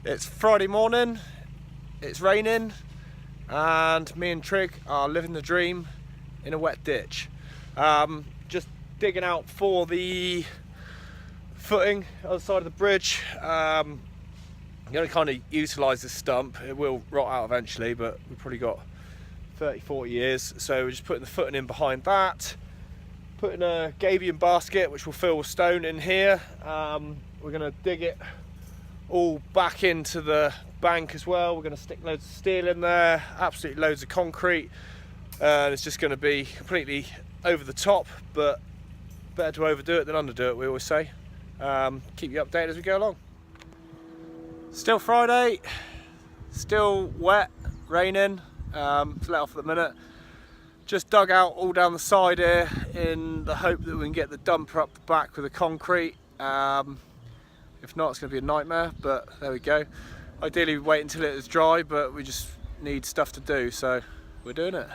It's Friday morning, it's raining, and me and Trig are living the dream in a wet ditch. Just digging out for the footing on the side of the bridge. I'm going to kind of utilise this stump. It will rot out eventually, but we've probably got 30-40 years, so we're just putting the footing in behind that, putting a gabion basket which will fill with stone in here. We're going to dig it all back into the bank as well. We're going to stick loads of steel in there, absolutely loads of concrete, and it's just going to be completely over the top, but better to overdo it than underdo it, we always say. Keep you updated as we go along. Still Friday, still wet, raining. It's let off at the minute. Just dug out all down the side here in the hope that we can get the dumper up the back with the concrete. If not, it's going to be a nightmare, but there we go. Ideally we wait until it is dry, but we just need stuff to do, so we're doing it.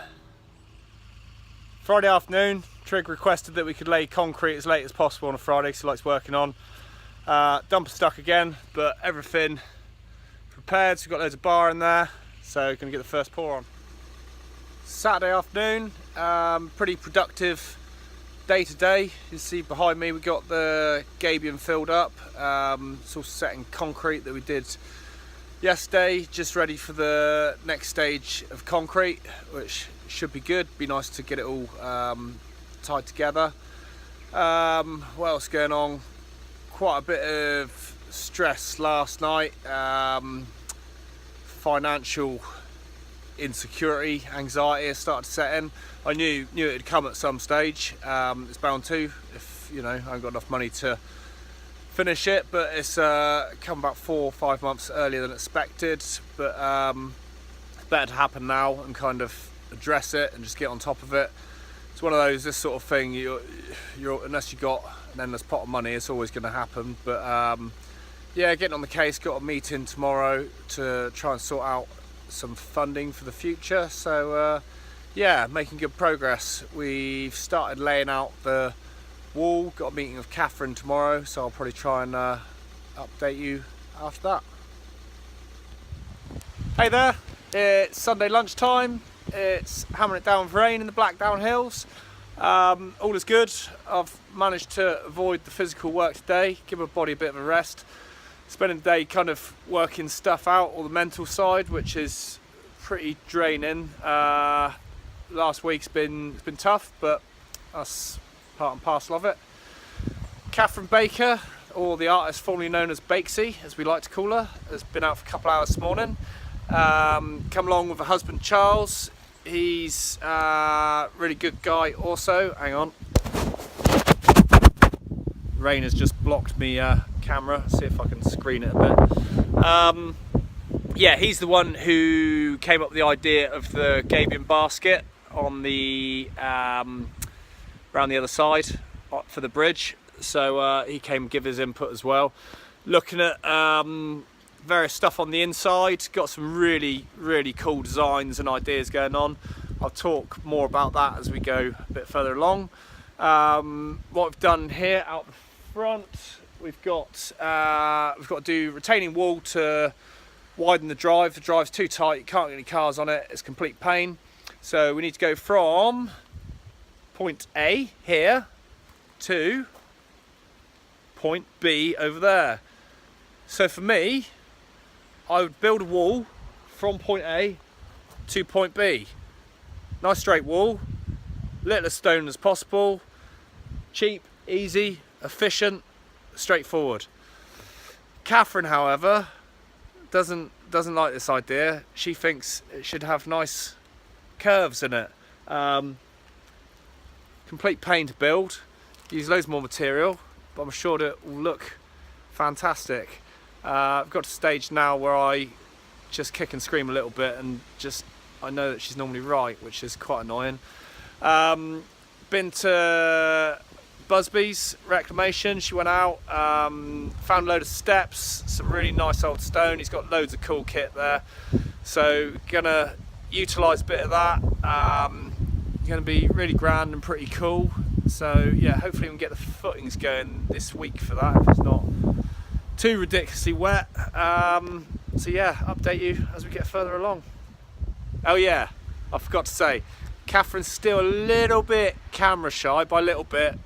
Friday afternoon, Trig requested that we could lay concrete as late as possible on a Friday, because he likes working on. Dumper stuck again, but everything prepared, so we've got loads of bar in there, so we're going to get the first pour on. Saturday afternoon, pretty productive day today. You see behind me we've got the gabion filled up. It's all set in concrete that we did yesterday, just ready for the next stage of concrete, which should be good. Be nice to get it all tied together. What else going on? Quite a bit of stress last night. Financial insecurity, anxiety has started to set in. I knew it'd come at some stage. It's bound to, if I haven't got enough money to finish it, but it's come about 4 or 5 months earlier than expected. But it's better to happen now and kind of address it and just get on top of it. It's one of those, this sort of thing, you're unless you got an endless pot of money, it's always going to happen. But yeah, getting on the case. Got a meeting tomorrow to try and sort out some funding for the future, so yeah, making good progress. We've started laying out the wall, got a meeting with Catherine tomorrow, so I'll probably try and update you after that. Hey there, it's Sunday lunchtime. It's hammering it down with rain in the Blackdown Hills. All is good. I've managed to avoid the physical work today, give my body a bit of a rest. Spending the day kind of working stuff out, or the mental side, which is pretty draining. Last week's been tough, but that's part and parcel of it. Catherine Baker, or the artist formerly known as Bakesy, as we like to call her, has been out for a couple of hours this morning. Come along with her husband Charles. He's a really good guy also. Hang on. Rain has just blocked me camera. See if I can screen it a bit. Yeah, he's the one who came up with the idea of the gabion basket on the around the other side for the bridge. So he came and give his input as well. Looking at various stuff on the inside, got some really cool designs and ideas going on. I'll talk more about that as we go a bit further along. What we've done here out the front, we've got to do retaining wall to widen the drive. The drive's too tight, you can't get any cars on it, it's a complete pain. So we need to go from point A here to point B over there. So for me, I would build a wall from point A to point B. Nice straight wall, little as stone as possible, cheap, easy, efficient, straightforward. Catherine, however, doesn't like this idea. She thinks it should have nice curves in it. Complete pain to build, use loads more material, but I'm sure that it will look fantastic. I've got to a stage now where I just kick and scream a little bit, and I know that she's normally right, which is quite annoying. Been to Busby's Reclamation. She went out, found a load of steps, some really nice old stone. He's got loads of cool kit there, so gonna utilise a bit of that. Gonna be really grand and pretty cool. So yeah, hopefully we can get the footings going this week for that, if it's not too ridiculously wet. So yeah, update you as we get further along. Oh yeah, I forgot to say, Catherine's still a little bit camera shy, by a little bit.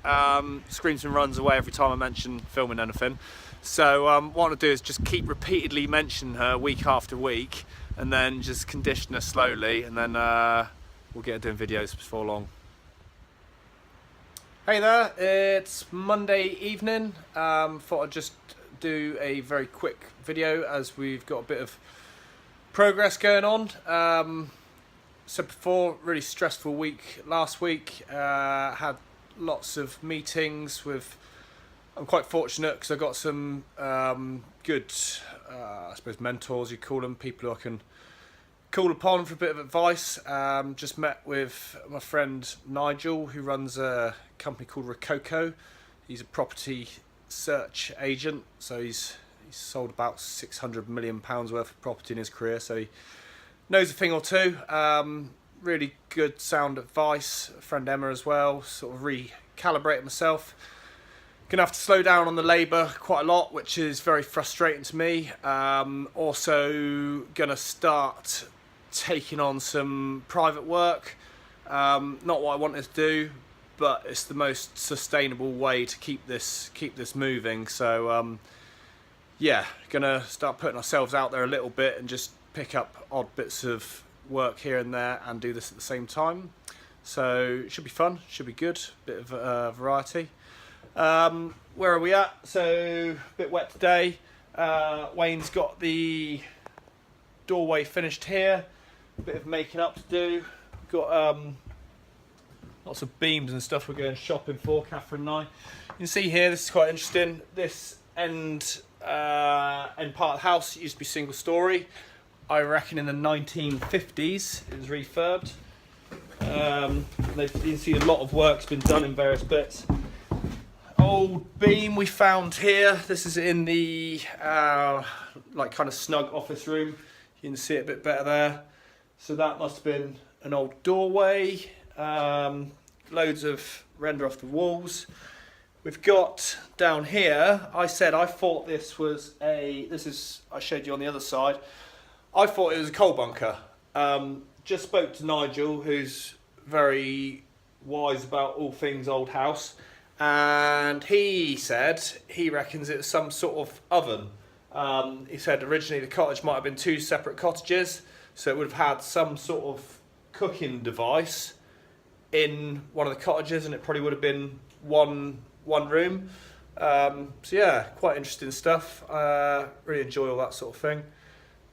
Screams and runs away every time I mention filming anything. So what I want to do is just keep repeatedly mentioning her week after week, and then just condition her slowly, and then we'll get her doing videos before long. Hey there, it's Monday evening. Thought I'd just do a very quick video as we've got a bit of progress going on. So before, really stressful week last week. Had lots of meetings with, I'm quite fortunate because I got some good, I suppose mentors you call them, people who I can call upon for a bit of advice. Just met with my friend Nigel, who runs a company called Rococo. He's a property search agent, so he's sold about £600 million worth of property in his career, so he knows a thing or two. Really good sound advice. Friend Emma as well, sort of recalibrated myself. Gonna have to slow down on the labour quite a lot, which is very frustrating to me. Also gonna start taking on some private work. Not what I wanted to do, but it's the most sustainable way to keep this moving. So yeah, gonna start putting ourselves out there a little bit and just pick up odd bits of work here and there and do this at the same time. So it should be fun, should be good, bit of variety. Where are we at? So a bit wet today. Wayne's got the doorway finished here, a bit of making up to do. Got lots of beams and stuff we're going shopping for, Catherine and I. You can see here, this is quite interesting. This end part of the house used to be single story. I reckon in the 1950s it was refurbed. You can see a lot of work's been done in various bits. Old beam we found here. This is in the like kind of snug office room. You can see it a bit better there. So that must have been an old doorway. Loads of render off the walls. We've got down here, I thought this was I showed you on the other side. I thought it was a coal bunker. Just spoke to Nigel, who's very wise about all things old house, and he said he reckons it was some sort of oven. He said originally the cottage might have been two separate cottages, so it would have had some sort of cooking device in one of the cottages, and it probably would have been one room. So yeah, quite interesting stuff. Really enjoy all that sort of thing.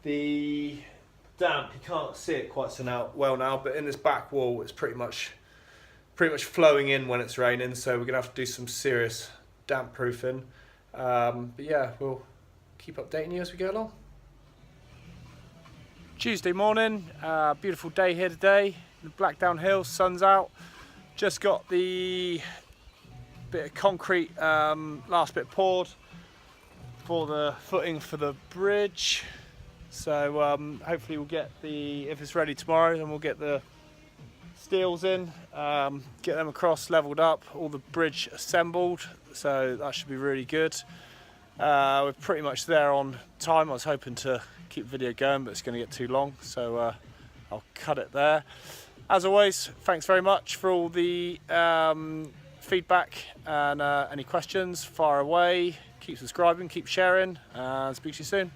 The damp, you can't see it quite so well now, but in this back wall it's pretty much flowing in when it's raining, so we're gonna have to do some serious damp proofing. But yeah, we'll keep updating you as we go along. Tuesday morning, beautiful day here today. The Blackdown Hills, sun's out. Just got the bit of concrete, last bit poured for the footing for the bridge. So hopefully we'll get if it's ready tomorrow, then we'll get the steels in, get them across, leveled up, all the bridge assembled. So that should be really good. We're pretty much there on time. I was hoping to keep the video going, but it's going to get too long, so I'll cut it there. As always, thanks very much for all the feedback and any questions, fire away. Keep subscribing, keep sharing, and speak to you soon.